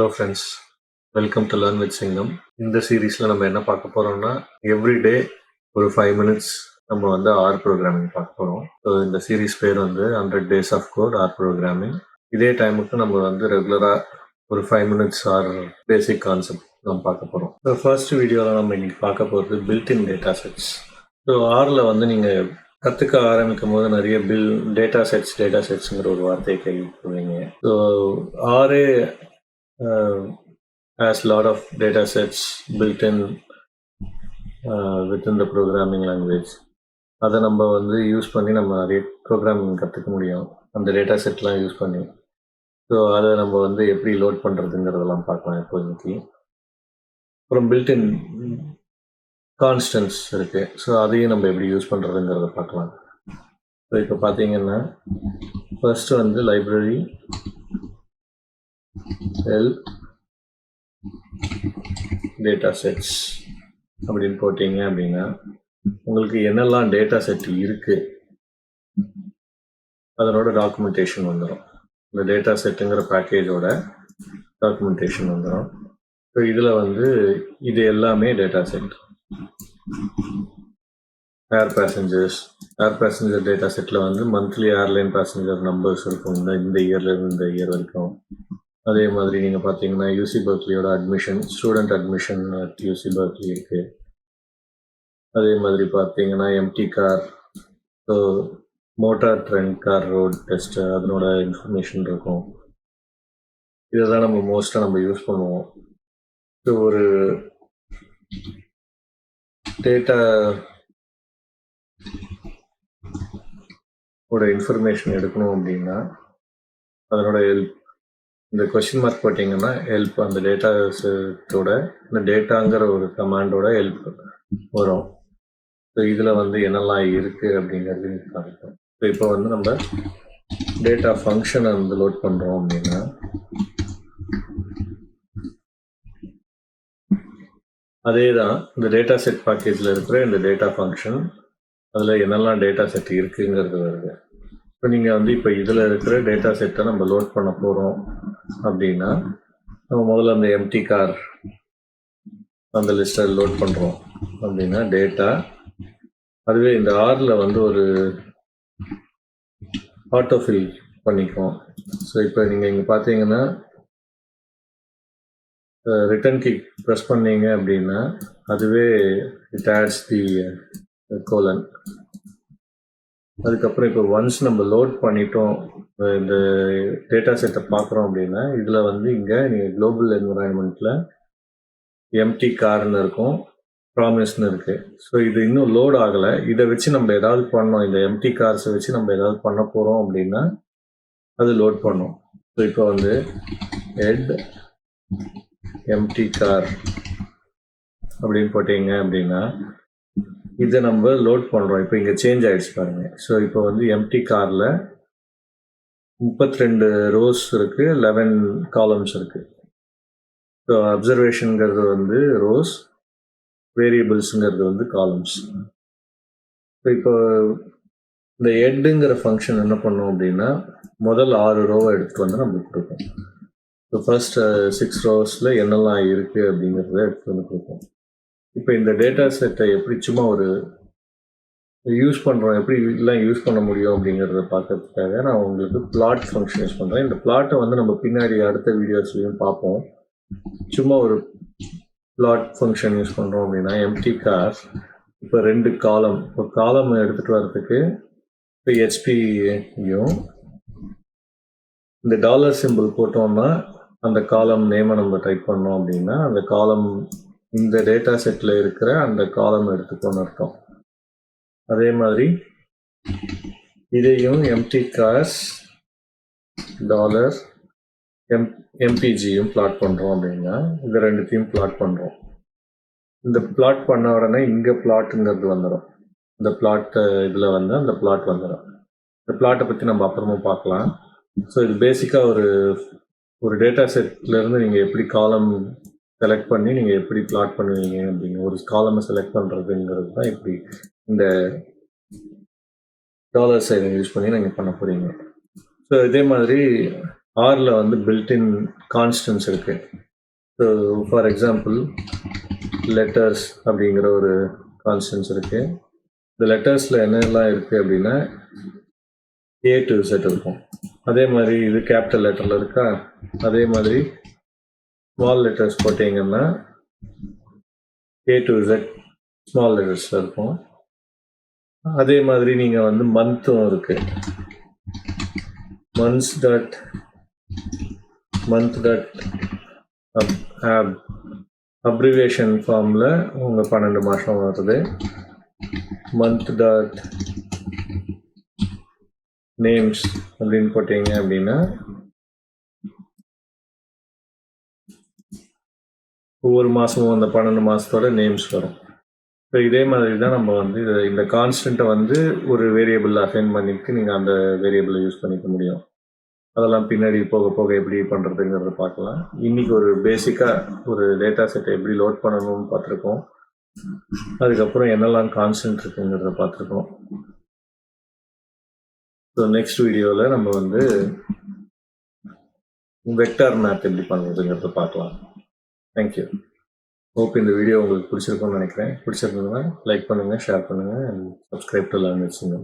Hello friends, welcome to Learn-with-Singam. இந்த சீரீஸில் நம்ம என்ன பார்க்க போகிறோம்னா எவ்ரிடே ஒரு 5 minutes நம்ம வந்து ஆர் ப்ரோக்ராமிங் பார்க்க போகிறோம். ஸோ இந்த சீரீஸ் பேர் வந்து 100 days of code or programming. இதே டைமுக்கு நம்ம வந்து ரெகுலராக ஒரு 5 minutes ஆர் பேசிக் கான்செப்ட் நம்ம பார்க்க போகிறோம். ஸோ ஃபர்ஸ்ட் வீடியோவில் நம்ம இன்னைக்கு பார்க்க போகிறது பில்ட்-இன் டேட்டா செட்ஸ். ஸோ ஆரில் வந்து நீங்கள் கற்றுக்க ஆரம்பிக்கும் போது நிறைய டேட்டா செட்ஸுங்கிற ஒரு வார்த்தையை கேள்விப்படுவீங்க. So array has a lot of data sets built in within the programming language. அதை நம்ம வந்து யூஸ் பண்ணி நம்ம நிறைய ப்ரோக்ராமிங் கற்றுக்க முடியும் அந்த டேட்டா செட்லாம் யூஸ் பண்ணி. ஸோ அதை நம்ம வந்து எப்படி லோட் பண்ணுறதுங்கிறதெல்லாம் பார்க்கலாம் இப்போதைக்கு. அப்புறம் பில்ட்-இன் கான்ஸ்டன்ட்ஸ் இருக்குது, ஸோ அதையும் நம்ம எப்படி யூஸ் பண்ணுறதுங்கிறத பார்க்கலாம். ஸோ இப்போ பார்த்தீங்கன்னா ஃபர்ஸ்ட் வந்து லைப்ரரி டேட்டா செட்ஸ் அப்படின்னு போட்டிங்க அப்படின்னா உங்களுக்கு என்னெல்லாம் டேட்டா செட் இருக்குது அதனோட டாக்குமெண்டேஷன் வந்துடும். இந்த டேட்டா செட்டுங்கிற பேக்கேஜோட டாக்குமெண்டேஷன் வந்துடும். ஸோ இதில் வந்து இது எல்லாமே டேட்டா செட். ஏர் பேசஞ்சர் டேட்டா செட்டில் வந்து மந்த்லி ஏர்லைன் பேசஞ்சர் நம்பர்ஸ் இருக்கும் இந்த இயர்லேருந்து இந்த இயர் வரைக்கும். அதே மாதிரி நீங்கள் பார்த்தீங்கன்னா யூசி பர்க்லியோட student admission at UC Berkeley இருக்குது. அதே மாதிரி பார்த்தீங்கன்னா MT car, so motor trend car road test அதனோட இன்ஃபர்மேஷன் இருக்கும். இதை தான் நம்ம மோஸ்ட்டாக நம்ம யூஸ் பண்ணுவோம். ஸோ ஒரு டேட்டா இன்ஃபர்மேஷன் எடுக்கணும் அப்படின்னா அதனோட ஹெல்ப், இந்த கொஸ்டின் மார்க் போட்டிங்கன்னா ஹெல்ப், அந்த டேட்டா செட்டோட இந்த டேட்டாங்கிற ஒரு கமாண்டோட ஹெல்ப் வரும். ஸோ இதில் வந்து என்னெல்லாம் இருக்குது அப்படிங்கிறது காமிக்கும். ஸோ இப்போ வந்து நம்ம டேட்டா ஃபங்க்ஷனை வந்து லோட் பண்ணுறோம் அப்படின்னா அதே தான் இந்த டேட்டா செட் பேக்கேஜில் இருக்கிற இந்த டேட்டா ஃபங்க்ஷன், அதில் என்னெல்லாம் டேட்டா செட் இருக்குங்கிறது வருது. இப்போ நீங்கள் வந்து இப்போ இதில் இருக்கிற டேட்டா செட்டை நம்ம லோட் பண்ண போகிறோம் அப்படின்னா நம்ம முதல்ல அந்த எம்டி கார் அந்த லிஸ்ட்டை லோட் பண்ணுறோம் அப்படின்னா டேட்டா, அதுவே இந்த ஆரில் வந்து ஒரு ஆட்டோஃபில் பண்ணிக்குவோம். ஸோ இப்போ நீங்கள் இங்கே பார்த்தீங்கன்னா ரிட்டர்ன் கீ ப்ரெஸ் பண்ணீங்க அப்படின்னா அதுவே இட் ஆட்ஸ் தி கோலன். அதுக்கப்புறம் இப்போ ஒன்ஸ் நம்ம லோட் பண்ணிட்டோம் இந்த டேட்டா செட்டை பார்க்குறோம் அப்படின்னா இதில் வந்து இங்கே நீங்கள் குளோபல் என்விரான்மெண்ட்டில் எம்டி கார்னு இருக்கும், ப்ராமிஸ்னு இருக்குது. ஸோ இது இன்னும் லோட் ஆகலை. இதை வச்சு நம்ம ஏதாவது பண்ணோம், இந்த எம்டி கார்ஸை வச்சு நம்ம ஏதாவது பண்ண போகிறோம் அப்படின்னா அது லோட் பண்ணோம். ஸோ இப்போ வந்து ஹெட் எம்டி கார் அப்படின்னு போட்டிங்க அப்படின்னா இதை நம்ம லோட் பண்ணுறோம். இப்போ இங்கே சேஞ்ச் ஆகிடுச்சு பாருங்கள். ஸோ இப்போ வந்து எம்டி காரில் 32 ரோஸ் இருக்குது, 11 காலம்ஸ் இருக்குது. ஸோ அப்சர்வேஷனுங்கிறது வந்து ரோஸ், வேரியபிள்ஸுங்கிறது வந்து காலம்ஸ். ஸோ இப்போ இந்த ஹெட்டுங்கிற ஃபங்க்ஷன் என்ன பண்ணோம் அப்படின்னா முதல் 6 ரோவை எடுத்துகிட்டு வந்து நம்மளுக்கு கொடுக்கும். ஸோ ஃபர்ஸ்ட் 6 ரோஸில் என்னெல்லாம் இருக்குது அப்படிங்கிறத எடுத்துகிட்டு வந்து கொடுக்கும். இப்போ இந்த டேட்டா செட்டை எப்படி சும்மா ஒரு யூஸ் பண்ணுறோம், எப்படி எல்லாம் யூஸ் பண்ண முடியும் அப்படிங்கிறத பார்க்கறதுக்காக நான் உங்களுக்கு பிளாட் ஃபங்க்ஷன் யூஸ் பண்ணுறேன். இந்த பிளாட்டை வந்து நம்ம பின்னாடி அடுத்த வீடியோஸ்லையும் பார்ப்போம். சும்மா ஒரு பிளாட் ஃபங்க்ஷன் யூஸ் பண்ணுறோம் அப்படின்னா எம்டி கார், இப்போ 2 காலம், ஒரு காலம் எடுத்துகிட்டு வர்றதுக்கு இப்போ ஹெச்பியும் இந்த டாலர் சிம்பிள் போட்டோம்னா அந்த காலம் நேமை நம்ம டைப் பண்ணோம் அப்படின்னா அந்த காலம் இந்த டேட்டா செட்டில் இருக்கிற அந்த காலம் எடுத்துக்கோன்னு அர்த்தம். அதே மாதிரி இதையும் எம்டி கார்ஸ் டாலர் எம்பிஜியும் பிளாட் பண்ணுறோம் அப்படின்னா இந்த ரெண்டுத்தையும் பிளாட் பண்ணுறோம். இந்த பிளாட் பண்ண உடனே இங்கே பிளாட்டுங்கிறது வந்துடும். இந்த பிளாட் இதில் வந்து அந்த பிளாட் வந்துடும். இந்த பிளாட்டை பற்றி நம்ம அப்புறமா பார்க்கலாம். ஸோ இது பேசிக்காக ஒரு டேட்டா செட்லேருந்து நீங்கள் எப்படி காலம் செலக்ட் பண்ணி நீங்கள் எப்படி பிளாட் பண்ணுவீங்க அப்படிங்க ஒரு காலமை செலக்ட் பண்ணுறதுங்கிறது தான் இப்படி இந்த டாலர் சைனை யூஸ் பண்ணி நீங்கள் பண்ண போகிறீங்க. ஸோ இதே மாதிரி ஆரில் வந்து பில்டின் கான்ஸ்டன்ஸ் இருக்குது. ஸோ ஃபார் எக்ஸாம்பிள் லெட்டர்ஸ் அப்படிங்கிற ஒரு கான்ஸ்டன்ஸ் இருக்குது. இந்த லெட்டர்ஸில் என்னெல்லாம் இருக்குது அப்படின்னா A to Z இருக்கும். அதே மாதிரி இது கேபிட்டல் லெட்டரில் இருக்கா, அதே மாதிரி ஸ்மால் லெட்டர்ஸ் போட்டிங்கன்னா A to Z ஸ்மால் லெட்டர்ஸில் இருக்கும். அதே மாதிரி நீங்கள் வந்து மந்த்தும் இருக்குது. மந்த்ஸ் டாட் அப்ரிவேஷன் ஃபார்மில் உங்கள் 12 மாதம் வருது. மந்த் டாட் நேம்ஸ் அப்படின்னு போட்டிங்க அப்படின்னா ஒவ்வொரு மாதமும் அந்த 12 மாதத்தோட நேம்ஸ் வரும். ஸோ இதே மாதிரி தான் நம்ம வந்து இந்த கான்ஸ்டண்ட்டை வந்து ஒரு வேரியபிள் அசைன் பண்ணிட்டு நீங்கள் அந்த வேரியபிளை யூஸ் பண்ணிக்க முடியும். அதெல்லாம் பின்னாடி போக போக எப்படி பண்ணுறதுங்கிறத பார்க்கலாம். இன்றைக்கி ஒரு பேசிக்காக ஒரு டேட்டா செட்டை எப்படி லோட் பண்ணணும்னு பார்த்துருக்கோம். அதுக்கப்புறம் என்னெல்லாம் கான்ஸ்டன்ட் இருக்குங்கிறத பார்த்துருக்கோம். ஸோ நெக்ஸ்ட் வீடியோவில் நம்ம வந்து வெக்டார் மேப் எப்படி பண்ணுறதுங்கிறத பார்க்கலாம். தேங்க்யூ. ஹோப் இந்த வீடியோ உங்களுக்கு பிடிச்சிருக்கும்னு நினைக்கிறேன். பிடிச்சிருந்ததுன்னா லைக் பண்ணுங்கள், ஷேர் பண்ணுங்கள் அண்ட் சப்ஸ்கிரைப் டு Learn-with-Singam.